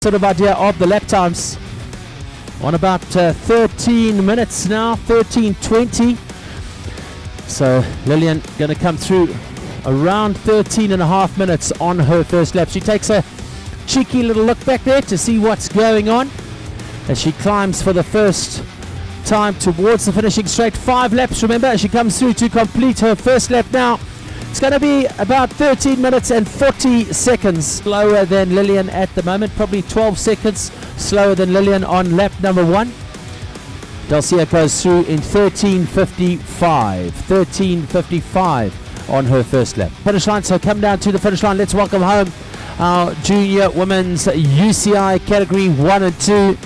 Sort of idea of the lap times on about 13 minutes now, 13:20. So Lillian going to come through around 13 and a half minutes on her first lap. She takes a cheeky little look back there to see what's going on as she climbs for the first time towards the finishing straight. 5 laps, remember, as she comes through to complete her first lap now. It's going to be about 13 minutes and 40 seconds slower than Lillian at the moment, probably 12 seconds slower than Lillian on lap number 1. Delcia goes through in 13:55 on her first lap. Finish line, so come down to the finish line. Let's welcome home our junior women's UCI category 1 and 2.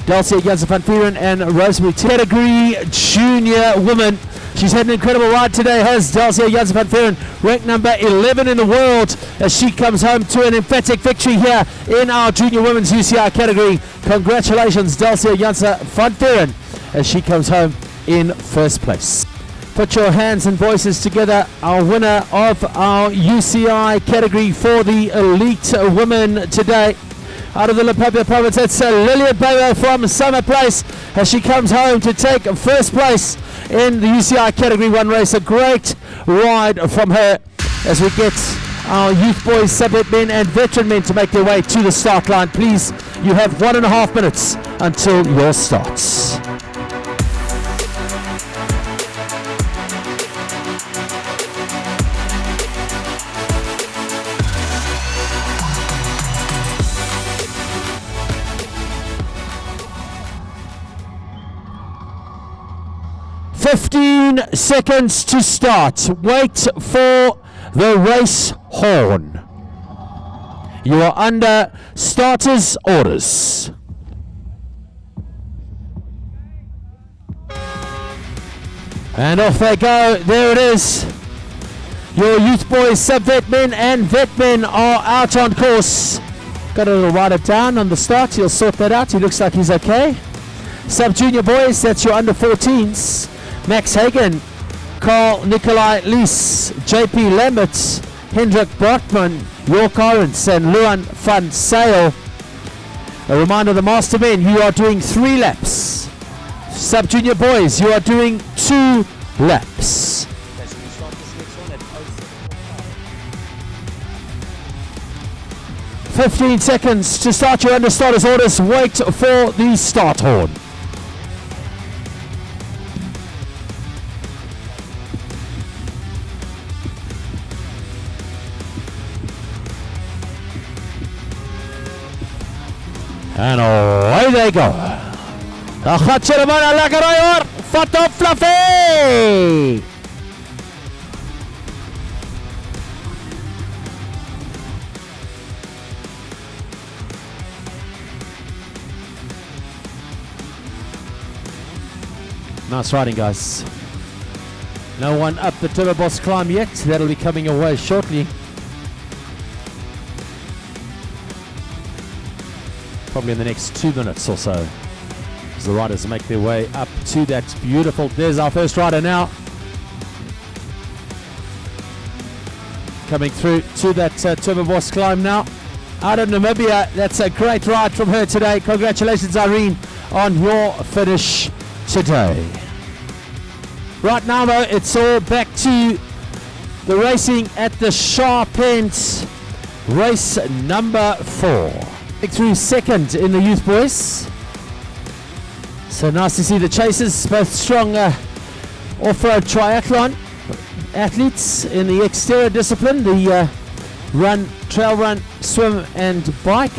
Delcia van Vuren and Rosemary category junior women. She's had an incredible ride today, has Delcia van Vuren, ranked number 11 in the world as she comes home to an emphatic victory here in our junior women's UCI category. Congratulations, Delcia van Vuren, as she comes home in first place. Put your hands and voices together, our winner of our UCI category for the elite women today. Out of the Limpopo province, it's Lillian Bayo from Summer Place as she comes home to take first place in the UCI Category 1 race. A great ride from her as we get our youth boys, sub-vet men and veteran men to make their way to the start line. Please, you have 1.5 minutes until your starts. "15 seconds to start. Wait for the race horn. You are under starters' orders." And off they go. There it is. Your youth boys, sub-vet men and vet men are out on course. Got a little rider down on the start. He'll sort that out. He looks like he's okay. Sub-junior boys, that's your under 14s. Max Hagen, Carl Nikolai Lies, JP Lambert, Hendrik Bartman, York Orens and Luan van Sale. A reminder, the master men, you are doing 3 laps. Sub-junior boys, you are doing 2 laps. 15 seconds to start your under starters orders. Wait for the start horn. En away they go. Dan gaat ze er maar lekker uit hoor. Vat op Fluffy. Nice riding, guys. No one up the Towerbos climb yet. That'll be coming away shortly. Probably in the next 2 minutes or so, as the riders make their way up to that beautiful. There's our first rider now, coming through to that Towerbos climb now. Out of Namibia, that's a great ride from her today. Congratulations, Irene, on your finish today. Right now, though, it's all back to the racing at the sharp end. Race number 4. Through second in the youth boys. So nice to see the chasers, both strong off-road triathlon athletes in the exterior discipline, the run, trail run, swim and bike.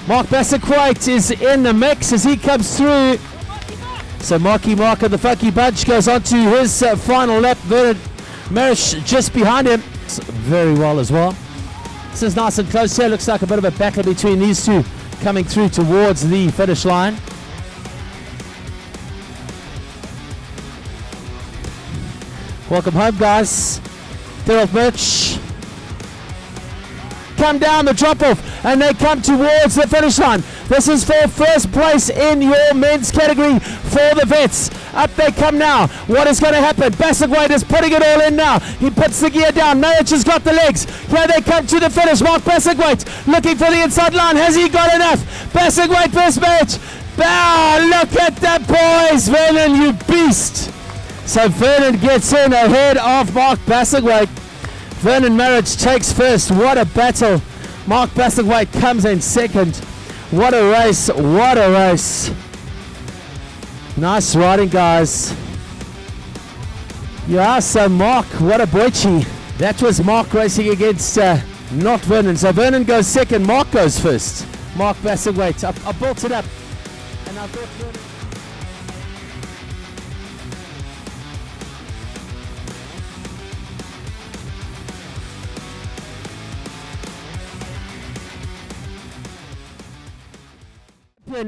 Mark Bassaquite is in the mix as he comes through. So Marky Mark of the Funky Bunch goes on to his final lap. Bernard Marish just behind him. Very well as well. This is nice and close here. Looks like a bit of a battle between these two coming through towards the finish line. Welcome home, guys. Daryl Birch. Come down the drop-off and they come towards the finish line. This is for first place in your men's category for the vets. Up they come now. What is going to happen? Bassingwaite is putting it all in now. He puts the gear down. Nayach has got the legs. Here they come to the finish. Mark Bassingwaite looking for the inside line. Has he got enough? Bassingwaite first match. Bow, look at that, boys. Vernon, you beast. So Vernon gets in ahead of Mark Bassingwaite. Vernon Marriage takes first. What a battle. Mark Bassingwaite comes in second. What a race. What a race. Nice riding, guys. Yeah, so Mark, what a boichi. That was Mark racing against not Vernon. So Vernon goes second, Mark goes first. Mark Bassingwaite. I built it up. And I thought Vernon...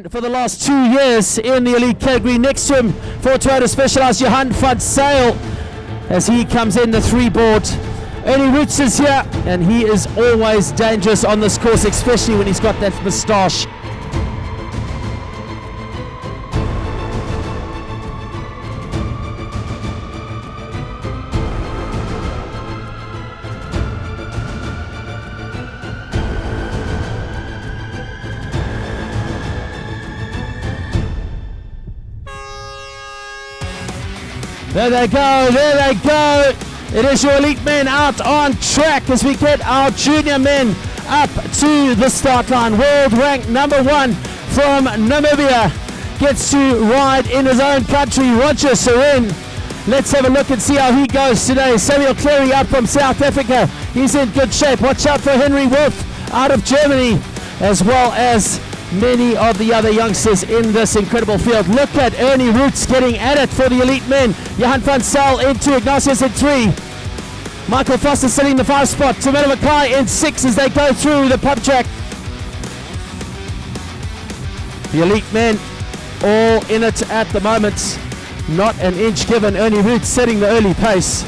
for the last 2 years in the elite category. Next to him for Toyota Specialized, Johan van Zyl, as he comes in the 3-board. Ernie Roots is here, and he is always dangerous on this course, especially when he's got that moustache. There they go, there they go. It is your elite men out on track as we get our junior men up to the start line. World rank number 1 from Namibia gets to ride in his own country, Roger Seren. Let's have a look and see how he goes today. Samuel Cleary out from South Africa. He's in good shape. Watch out for Henry Wolf out of Germany, as well as many of the other youngsters in this incredible field. Look at Ernie Roots getting at it for the elite men. Johan van Zyl in 2, Ignatius in 3. Michael Foster sitting in the 5 spot. Tamela Mackay in 6 as they go through the pub track. The elite men all in it at the moment. Not an inch given. Ernie Roots setting the early pace.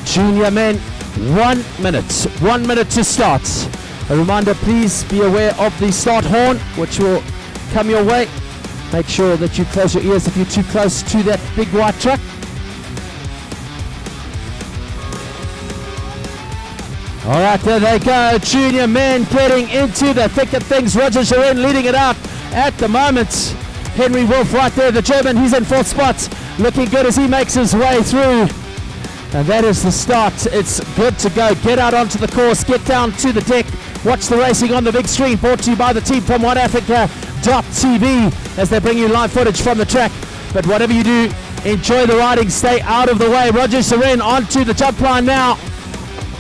Junior men, 1 minute. 1 minute to start. A reminder, please be aware of the start horn, which will come your way. Make sure that you close your ears if you're too close to that big white truck. All right, there they go. Junior men getting into the thick of things. Roger Seren leading it out at the moment. Henry Wolf right there, the German, he's in 4th spot. Looking good as he makes his way through. And that is the start. It's good to go. Get out onto the course. Get down to the deck. Watch the racing on the big screen. Brought to you by the team from OneAfrica.tv as they bring you live footage from the track. But whatever you do, enjoy the riding. Stay out of the way. Roger Seren onto the jump line now.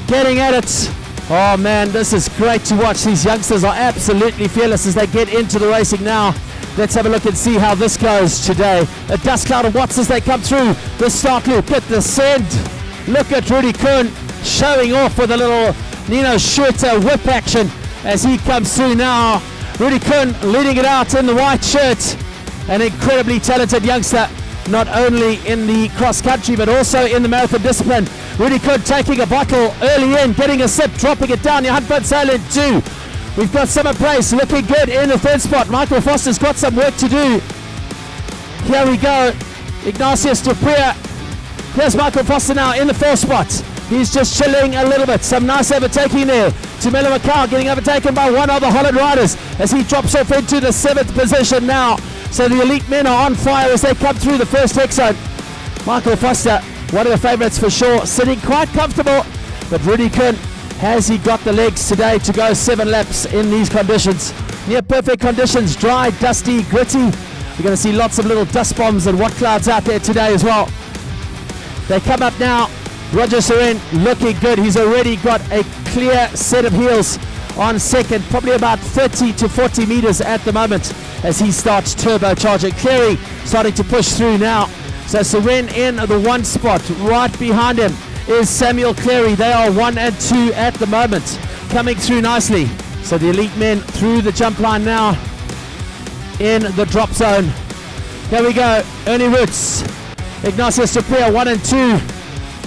Getting at it. Oh man, this is great to watch. These youngsters are absolutely fearless as they get into the racing now. Let's have a look and see how this goes today. A dust cloud of watts as they come through the start loop. Get the send. Look at Rudy Kuhn showing off with a little Nino Schurter whip action as he comes through now. Rudy Kuhn leading it out in the white shirt. An incredibly talented youngster, not only in the cross country but also in the marathon discipline. Rudy Kuhn taking a bottle early in, getting a sip, dropping it down. Johan van Zyl in 2. We've got Summer Place looking good in the 3rd spot. Michael Foster's got some work to do. Here we go. Ignatius Dupuy. Here's Michael Foster now in the 4th spot. He's just chilling a little bit. Some nice overtaking there. Tamela Mackay getting overtaken by one of the Holland riders as he drops off into the 7th position now. So the elite men are on fire as they come through the first X zone. Michael Foster, one of the favourites for sure, sitting quite comfortable. But Rudy Kuhn, has he got the legs today to go 7 laps in these conditions? Near perfect conditions, dry, dusty, gritty. We're going to see lots of little dust bombs and what clouds out there today as well. They come up now. Roger Seren looking good. He's already got a clear set of heels on second, probably about 30 to 40 meters at the moment as he starts turbocharging. Cleary starting to push through now. So Seren in the 1 spot. Right behind him is Samuel Cleary. They are 1 and 2 at the moment, coming through nicely. So the elite men through the jump line now in the drop zone. Here we go. Ernie Roots, Ignatius Dupuy 1 and 2.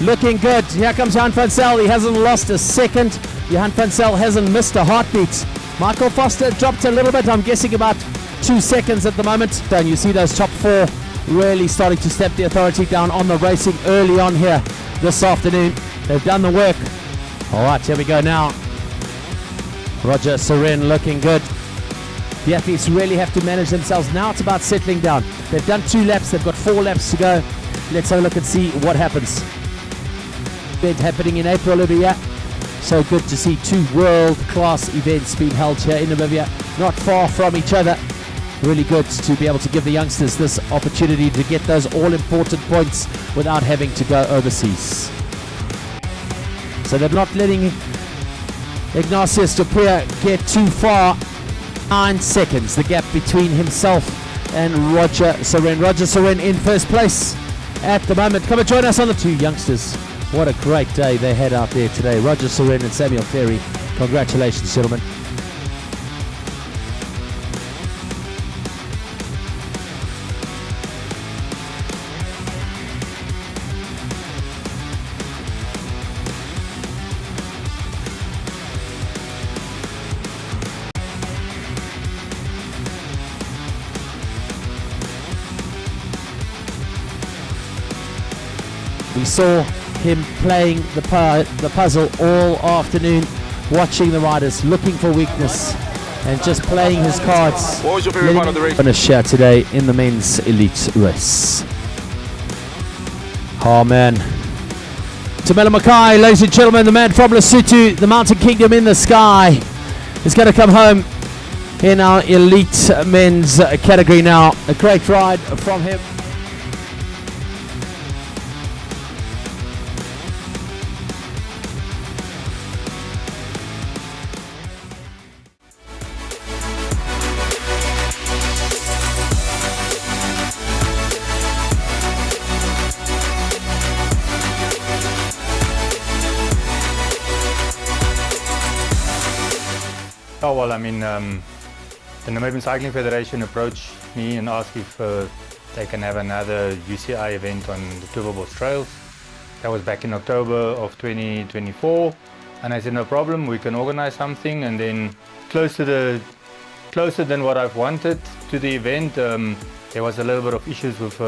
Looking good. Here comes Johan van Zyl. He hasn't lost a second. Johan van Zyl hasn't missed a heartbeat. Michael Foster dropped a little bit. I'm guessing about 2 seconds at the moment. And you see those top 4 really starting to step the authority down on the racing early on here this afternoon. They've done the work. All right, here we go now. Roger Seren looking good. The athletes really have to manage themselves. Now it's about settling down. They've done 2 laps. They've got 4 laps to go. Let's have a look and see what happens. Event happening in April over here. So good to see 2 world-class events being held here in Namibia, not far from each other. Really good to be able to give the youngsters this opportunity to get those all-important points without having to go overseas. So they're not letting Ignatius Dupria get too far. 9 seconds, the gap between himself and Roger Seren. Roger Seren in first place at the moment. Come and join us on the 2 youngsters. What a great day they had out there today. Roger Seren and Samuel Ferry. Congratulations, gentlemen. We saw him playing the puzzle all afternoon, watching the riders, looking for weakness and just playing his cards. What was your favorite part of the race? Finish here today in the men's elite race. Oh man. Tamela Mackay, ladies and gentlemen, the man from Lesotho, the Mountain Kingdom in the sky, is going to come home in our elite men's category now. A great ride from him. Oh, well, I mean, the Namibian Cycling Federation approached me and asked if they can have another UCI event on the Towerbos trails. That was back in October of 2024. And I said, no problem, we can organize something. And then closer than what I've wanted to the event, there was a little bit of issues with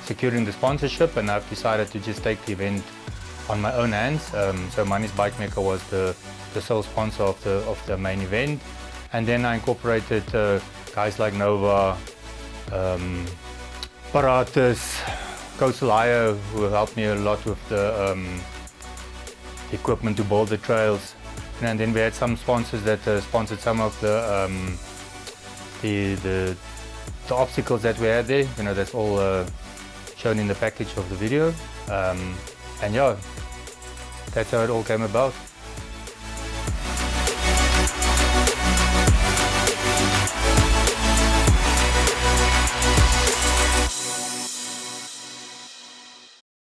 securing the sponsorship, and I've decided to just take the event on my own hands. So Manny's Bike Maker was the sole sponsor of the main event, and then I incorporated guys like Nova, Paratus, Coastal Hire, who helped me a lot with the equipment to board the trails, and then we had some sponsors that sponsored some of the obstacles that we had there. You know, that's all shown in the package of the video, and yeah, that's how it all came about.